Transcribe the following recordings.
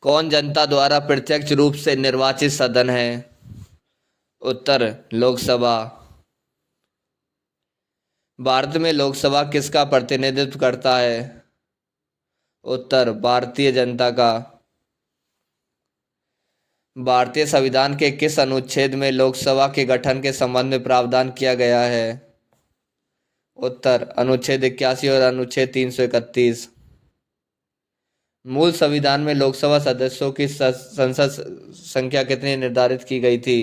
कौन जनता द्वारा प्रत्यक्ष रूप से निर्वाचित सदन है? उत्तर लोकसभा। भारत में लोकसभा किसका प्रतिनिधित्व करता है? उत्तर भारतीय जनता का। भारतीय संविधान के किस अनुच्छेद में लोकसभा के गठन के संबंध में प्रावधान किया गया है? उत्तर अनुच्छेद 81 और अनुच्छेद 331। मूल संविधान में लोकसभा सदस्यों की संसद संख्या कितनी निर्धारित की गई थी?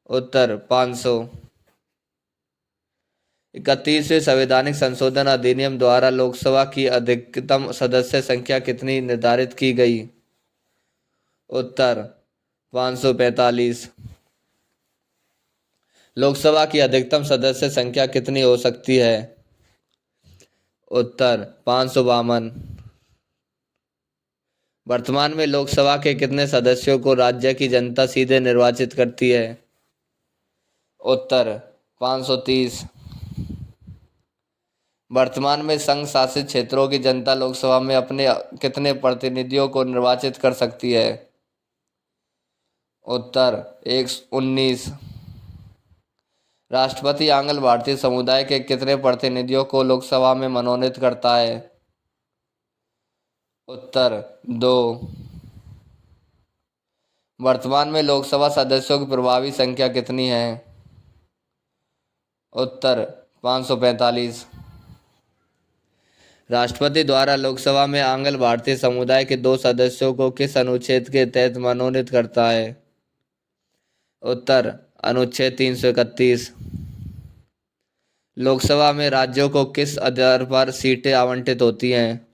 उत्तर 500। 31वें संवैधानिक संशोधन अधिनियम द्वारा लोकसभा की अधिकतम सदस्य संख्या कितनी निर्धारित की गई? उत्तर 545। लोकसभा की अधिकतम सदस्य संख्या कितनी हो सकती है? उत्तर 552। वर्तमान में लोकसभा के कितने सदस्यों को राज्य की जनता सीधे निर्वाचित करती है? उत्तर 530। वर्तमान में संघ शासित क्षेत्रों की जनता लोकसभा में अपने कितने प्रतिनिधियों को निर्वाचित कर सकती है? उत्तर 119। राष्ट्रपति आंग्ल भारतीय समुदाय के कितने प्रतिनिधियों को लोकसभा में मनोनीत करता है? उत्तर 2। वर्तमान में लोकसभा सदस्यों की प्रभावी संख्या कितनी है? उत्तर 545। राष्ट्रपति द्वारा लोकसभा में आंग्ल भारतीय समुदाय के 2 सदस्यों को किस अनुच्छेद के तहत मनोनीत करता है? उत्तर अनुच्छेद 331। लोकसभा में राज्यों को किस आधार पर सीटें आवंटित होती हैं?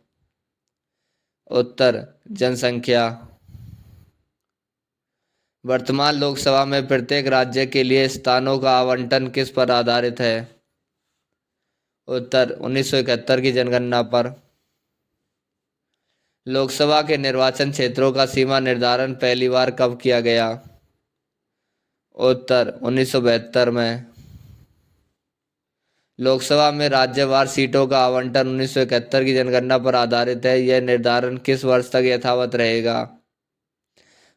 उत्तर जनसंख्या। वर्तमान लोकसभा में प्रत्येक राज्य के लिए स्थानों का आवंटन किस पर आधारित है? उत्तर 1971 की जनगणना पर। लोकसभा के निर्वाचन क्षेत्रों का सीमा निर्धारण पहली बार कब किया गया? उत्तर 1972 में। लोकसभा में राज्यवार सीटों का आवंटन 1971 की जनगणना पर आधारित है। यह निर्धारण किस वर्ष तक यथावत रहेगा?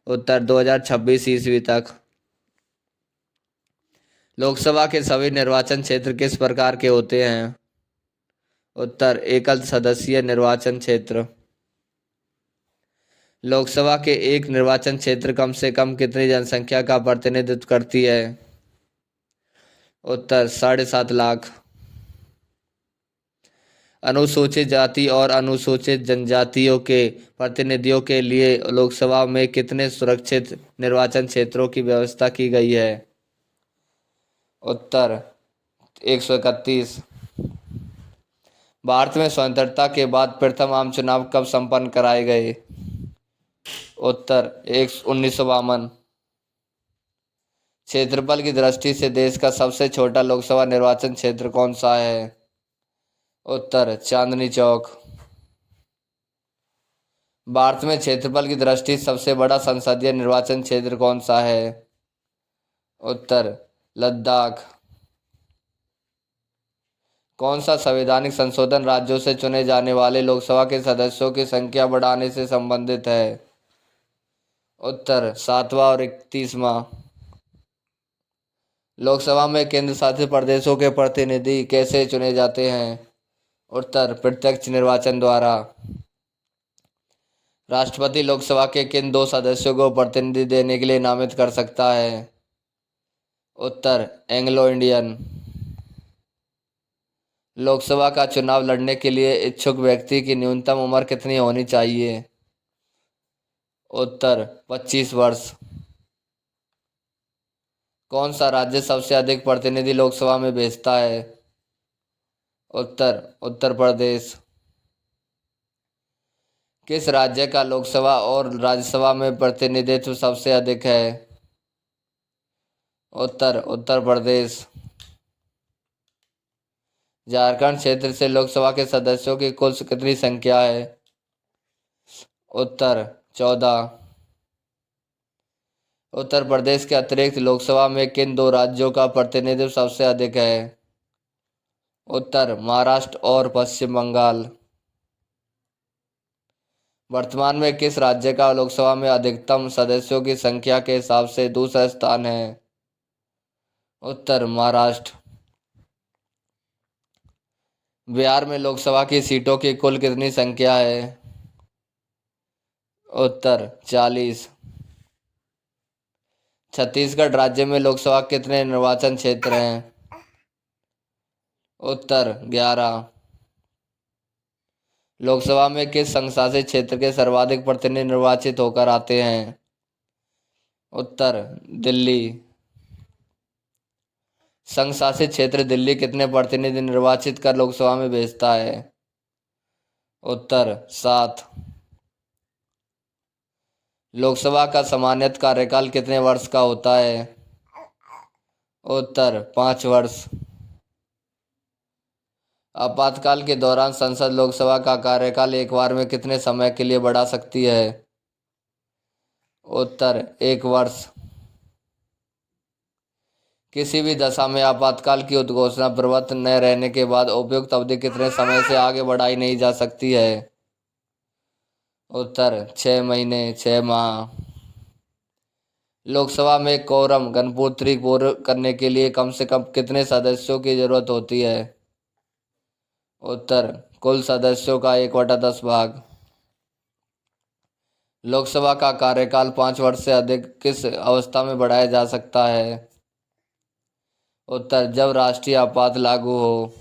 उत्तर 2026 ईस्वी तक। लोकसभा के सभी निर्वाचन क्षेत्र किस प्रकार के होते हैं? उत्तर एकल सदस्यीय निर्वाचन क्षेत्र। लोकसभा के एक निर्वाचन क्षेत्र कम से कम कितनी जनसंख्या का प्रतिनिधित्व करती है? उत्तर 7.5 लाख। अनुसूचित जाति और अनुसूचित जनजातियों के प्रतिनिधियों के लिए लोकसभा में कितने सुरक्षित निर्वाचन क्षेत्रों की व्यवस्था की गई है? उत्तर 131। भारत में स्वतंत्रता के बाद प्रथम आम चुनाव कब संपन्न कराए गए? उत्तर 1952। क्षेत्रफल की दृष्टि से देश का सबसे छोटा लोकसभा निर्वाचन क्षेत्र कौन सा है? उत्तर चांदनी चौक। भारत में क्षेत्रफल की दृष्टि से सबसे बड़ा संसदीय निर्वाचन क्षेत्र कौन सा है? उत्तर लद्दाख। कौन सा संवैधानिक संशोधन राज्यों से चुने जाने वाले लोकसभा के सदस्यों की संख्या बढ़ाने से संबंधित है? उत्तर 7वां और 31वां। लोकसभा में केंद्र शासित प्रदेशों के प्रतिनिधि कैसे चुने जाते हैं? उत्तर प्रत्यक्ष निर्वाचन द्वारा। राष्ट्रपति लोकसभा के किन 2 सदस्यों को प्रतिनिधि देने के लिए नामित कर सकता है? उत्तर एंग्लो इंडियन। लोकसभा का चुनाव लड़ने के लिए इच्छुक व्यक्ति की न्यूनतम उम्र कितनी होनी चाहिए? उत्तर 25 वर्ष। कौन सा राज्य सबसे अधिक प्रतिनिधि लोकसभा में भेजता है? उत्तर उत्तर प्रदेश। किस राज्य का लोकसभा और राज्यसभा में प्रतिनिधित्व सबसे अधिक है? उत्तर उत्तर प्रदेश। झारखंड क्षेत्र से लोकसभा के सदस्यों की कुल कितनी संख्या है? उत्तर 14। उत्तर प्रदेश के अतिरिक्त लोकसभा में किन 2 राज्यों का प्रतिनिधित्व सबसे अधिक है? उत्तर महाराष्ट्र और पश्चिम बंगाल। वर्तमान में किस राज्य का लोकसभा में अधिकतम सदस्यों की संख्या के हिसाब से दूसरा स्थान है? उत्तर महाराष्ट्र। बिहार में लोकसभा की सीटों की कुल कितनी संख्या है? उत्तर 40। छत्तीसगढ़ राज्य में लोकसभा के कितने निर्वाचन क्षेत्र हैं? उत्तर 11। लोकसभा में किस संसदीय क्षेत्र के सर्वाधिक प्रतिनिधि निर्वाचित होकर आते हैं? उत्तर दिल्ली। संघ शासित क्षेत्र दिल्ली कितने प्रतिनिधि निर्वाचित कर लोकसभा में भेजता है? उत्तर 7। लोकसभा का सामान्यतः कार्यकाल कितने वर्ष का होता है? उत्तर 5 वर्ष। आपातकाल के दौरान संसद लोकसभा का कार्यकाल एक बार में कितने समय के लिए बढ़ा सकती है? उत्तर 1 वर्ष। किसी भी दशा में आपातकाल की उद्घोषणा प्रवृत्त न रहने के बाद उपयुक्त अवधि कितने समय से आगे बढ़ाई नहीं जा सकती है? उत्तर 6 महीने 6 माह। लोकसभा में कोरम गणपूर्ति पूर्ण करने के लिए कम से कम कितने सदस्यों की जरूरत होती है? उत्तर कुल सदस्यों का 1/10 भाग। लोकसभा का कार्यकाल 5 वर्ष से अधिक किस अवस्था में बढ़ाया जा सकता है? उत्तर जब राष्ट्रीय आपात लागू हो।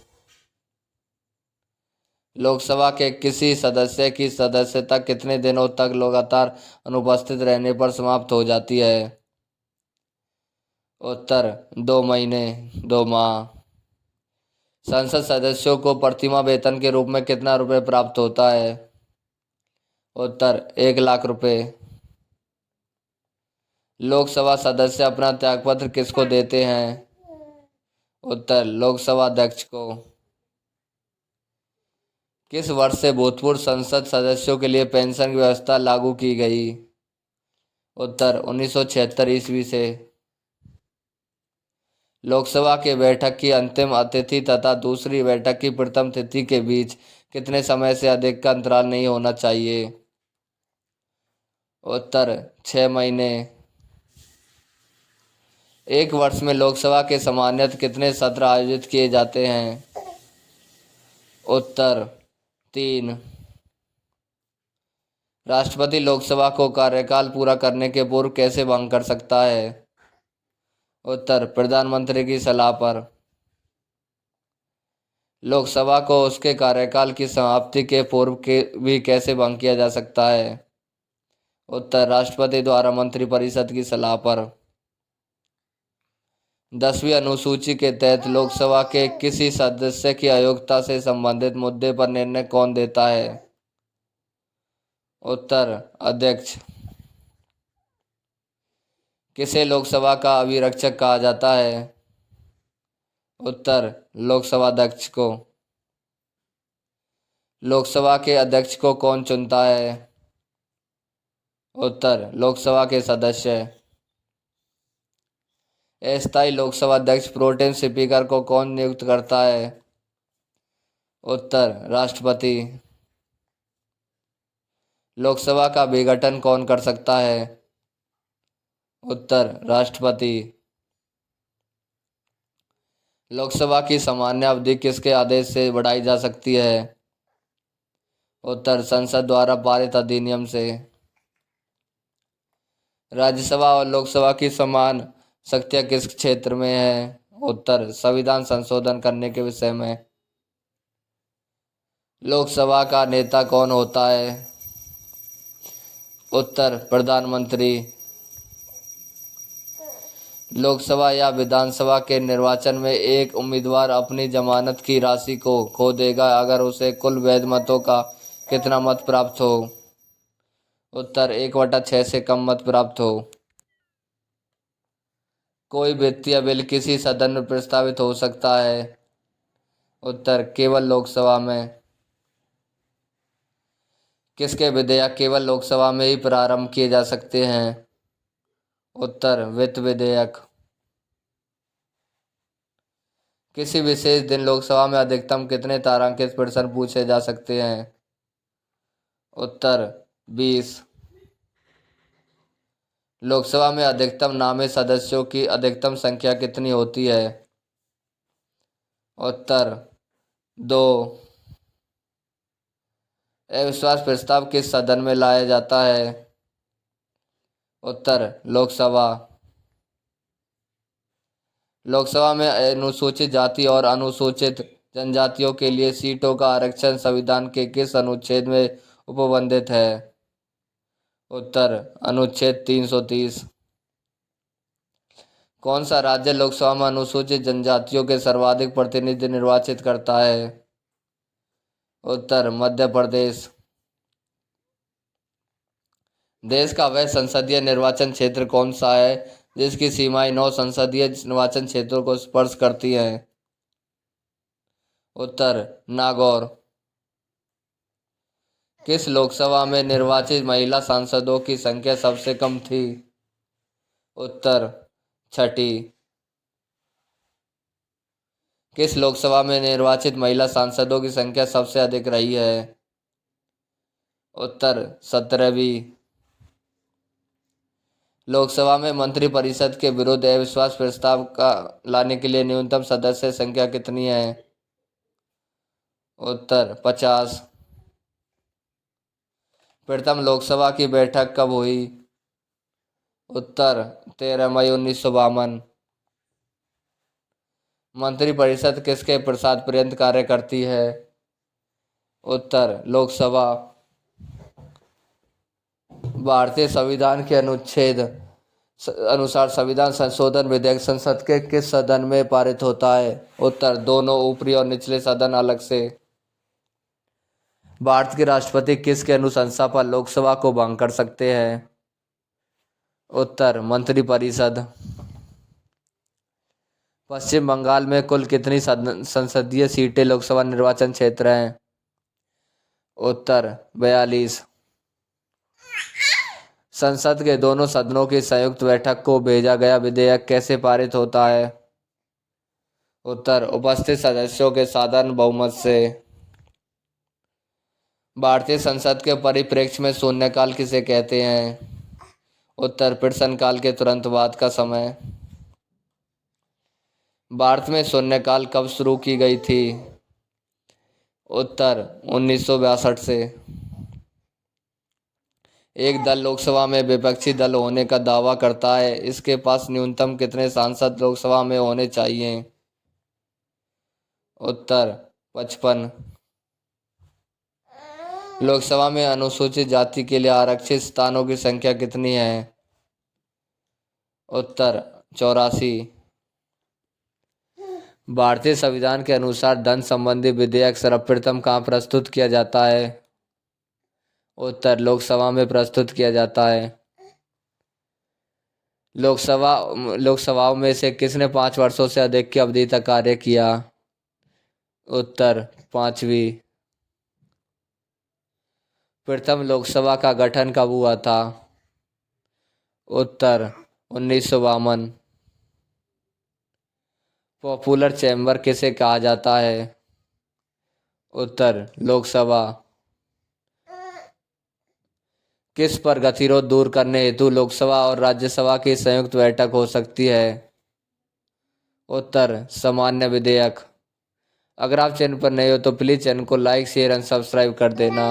लोकसभा के किसी सदस्य की सदस्यता कितने दिनों तक लगातार अनुपस्थित रहने पर समाप्त हो जाती है? उत्तर 2 महीने 2 माह। संसद सदस्यों को प्रतिमाह वेतन के रूप में कितना रुपए प्राप्त होता है? उत्तर 1 लाख रुपए। लोकसभा सदस्य अपना त्यागपत्र किसको देते हैं? उत्तर लोकसभा अध्यक्ष को। किस वर्ष से भूतपूर्व संसद सदस्यों के लिए पेंशन की व्यवस्था लागू की गई? उत्तर 1976 ईस्वी से। लोकसभा के बैठक की अंतिम तिथि तथा दूसरी बैठक की प्रथम तिथि के बीच कितने समय से अधिक का अंतराल नहीं होना चाहिए? उत्तर 6 महीने। एक वर्ष में लोकसभा के सामान्यतः कितने सत्र आयोजित किए जाते हैं? उत्तर 3। राष्ट्रपति लोकसभा को कार्यकाल पूरा करने के पूर्व कैसे भंग कर सकता है? उत्तर प्रधानमंत्री की सलाह पर। लोकसभा को उसके कार्यकाल की समाप्ति के पूर्व के भी कैसे भंग किया जा सकता है? उत्तर राष्ट्रपति द्वारा मंत्रिपरिषद की सलाह पर। 10वीं अनुसूची के तहत लोकसभा के किसी सदस्य की अयोग्यता से संबंधित मुद्दे पर निर्णय कौन देता है? उत्तर अध्यक्ष। किसे लोकसभा का अभिरक्षक कहा जाता है? उत्तर लोकसभा अध्यक्ष को। लोकसभा के अध्यक्ष को कौन चुनता है? उत्तर लोकसभा के सदस्य। अस्थायी लोकसभा अध्यक्ष प्रोटेम स्पीकर को कौन नियुक्त करता है? उत्तर राष्ट्रपति। लोकसभा का विघटन कौन कर सकता है? उत्तर राष्ट्रपति। लोकसभा की सामान्य अवधि किसके आदेश से बढ़ाई जा सकती है? उत्तर संसद द्वारा पारित अधिनियम से। राज्यसभा और लोकसभा की समान शक्तियां किस क्षेत्र में है? उत्तर संविधान संशोधन करने के विषय में। लोकसभा का नेता कौन होता है? उत्तर प्रधानमंत्री। लोकसभा या विधानसभा के निर्वाचन में एक उम्मीदवार अपनी जमानत की राशि को खो देगा अगर उसे कुल वैध मतों का कितना मत प्राप्त हो? उत्तर 1/6 से कम मत प्राप्त हो। कोई वित्तीय बिल किसी सदन में प्रस्तावित हो सकता है? उत्तर केवल लोकसभा में। किसके विधेयक केवल लोकसभा में ही प्रारंभ किए जा सकते हैं? उत्तर वित्त विधेयक। किसी विशेष दिन लोकसभा में अधिकतम कितने तारांकित प्रश्न पूछे जा सकते हैं? उत्तर 20। लोकसभा में अधिकतम नामे सदस्यों की अधिकतम संख्या कितनी होती है? उत्तर 2। अविश्वास प्रस्ताव किस सदन में लाया जाता है? उत्तर लोकसभा। लोकसभा में अनुसूचित जाति और अनुसूचित जनजातियों के लिए सीटों का आरक्षण संविधान के किस अनुच्छेद में उपबंधित है? उत्तर अनुच्छेद 330। कौन सा राज्य लोकसभा में अनुसूचित जनजातियों के सर्वाधिक प्रतिनिधि निर्वाचित करता है? उत्तर मध्य प्रदेश। देश का वह संसदीय निर्वाचन क्षेत्र कौन सा है जिसकी सीमाएं 9 संसदीय निर्वाचन क्षेत्रों को स्पर्श करती हैं? उत्तर नागौर। किस लोकसभा में निर्वाचित महिला सांसदों की संख्या सबसे कम थी? उत्तर 6ठी। किस लोकसभा में निर्वाचित महिला सांसदों की संख्या सबसे अधिक रही है? उत्तर 17वीं। लोकसभा में मंत्रिपरिषद के विरुद्ध अविश्वास प्रस्ताव का लाने के लिए न्यूनतम सदस्य संख्या कितनी है? उत्तर 50। प्रथम लोकसभा की बैठक कब हुई? उत्तर 13 मई 1952। मंत्रिपरिषद किसके प्रसाद पर्यंत कार्य करती है? उत्तर लोकसभा। भारतीय संविधान के अनुच्छेद अनुसार संविधान संशोधन विधेयक संसद के किस सदन में पारित होता है? उत्तर दोनों ऊपरी और निचले सदन अलग से। भारत के राष्ट्रपति किसके अनुशंसा पर लोकसभा को भंग कर सकते हैं? उत्तर मंत्रिपरिषद। पश्चिम बंगाल में कुल कितनी संसदीय सीटें लोकसभा निर्वाचन क्षेत्र हैं? उत्तर 42। संसद के दोनों सदनों की संयुक्त बैठक को भेजा गया विधेयक कैसे पारित होता है? उत्तर उपस्थित सदस्यों के साधारण बहुमत से। भारतीय संसद के परिप्रेक्ष्य में शून्यकाल किसे कहते हैं? उत्तर प्रश्नकाल के तुरंत बाद का समय। भारत में शून्यकाल कब शुरू की गई थी? उत्तर 1962 से। एक दल लोकसभा में विपक्षी दल होने का दावा करता है, इसके पास न्यूनतम कितने सांसद लोकसभा में होने चाहिए? उत्तर 55। लोकसभा में अनुसूचित जाति के लिए आरक्षित स्थानों की संख्या कितनी है? उत्तर 84। भारतीय संविधान के अनुसार धन संबंधी विधेयक सर्वप्रथम कहाँ प्रस्तुत किया जाता है? उत्तर लोकसभा में प्रस्तुत किया जाता है। लोकसभाओं में से किसने 5 वर्षों से अधिक की अवधि तक कार्य किया? उत्तर 5वीं। प्रथम लोकसभा का गठन कब हुआ था? उत्तर 1952। पॉपुलर चैम्बर किसे कहा जाता है? उत्तर लोकसभा। किस पर गतिरोध दूर करने हेतु लोकसभा और राज्यसभा की संयुक्त बैठक हो सकती है? उत्तर सामान्य विधेयक। अगर आप चैनल पर नए हो तो प्लीज़ चैनल को लाइक शेयर एंड सब्सक्राइब कर देना।